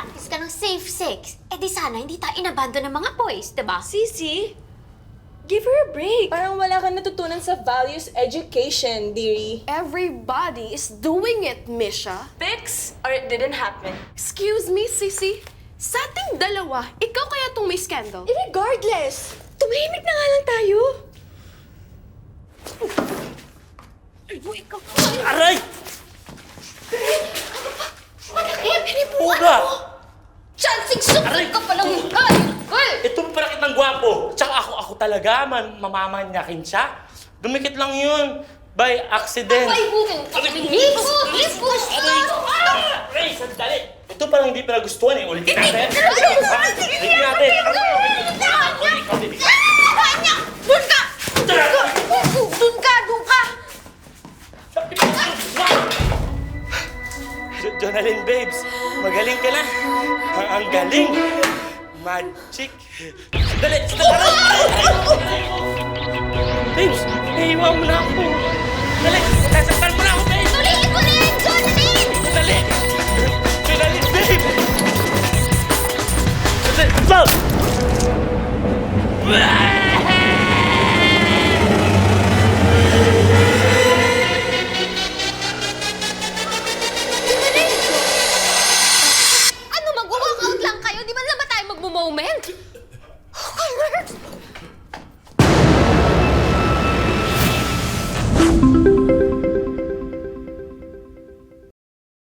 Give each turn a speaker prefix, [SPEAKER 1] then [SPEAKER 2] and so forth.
[SPEAKER 1] nagpa-practice ka ng safe sex, eh di sana hindi tayo inabando ng mga boys, diba?
[SPEAKER 2] Sisi, give her a break.
[SPEAKER 3] Parang wala kang natutunan sa values education, dearie.
[SPEAKER 4] Everybody is doing it, Misha.
[SPEAKER 2] Fix or it didn't happen.
[SPEAKER 4] Excuse me, Sisi. Sa ating dalawa, ikaw kaya tong may scandal?
[SPEAKER 2] Regardless, tumahimik na nga lang tayo.
[SPEAKER 5] Aray!
[SPEAKER 1] Malakip!
[SPEAKER 5] Puga!
[SPEAKER 1] Chancing sukal ka palang girl!
[SPEAKER 5] Ito pa nakit ng gwapo. Tsaka ako talaga, mamamanyakin siya. Dumikit lang yun. By accident.
[SPEAKER 1] Ay, butin ka palang hipos!
[SPEAKER 5] Ray, sandali! Ito parang hindi pa nagustuhan eh. Ulitin natin. Ulitin natin. Ulitin.
[SPEAKER 1] Doon ka! Doon ka!
[SPEAKER 5] Jonalyn, babes. Magaling ka na. Ang galing. Magic. Sandali! Babes, naiiwan mo na ako. Dali! Sasaktan mo na ako, babes!
[SPEAKER 1] Tulitin ko na yan, Jonalyn!
[SPEAKER 5] Dali! Jonalyn, babe! Dali! Stop!
[SPEAKER 1] Ano, mag-walkout lang kayo? Di ba lang ba tayo magmo-moment? Oh,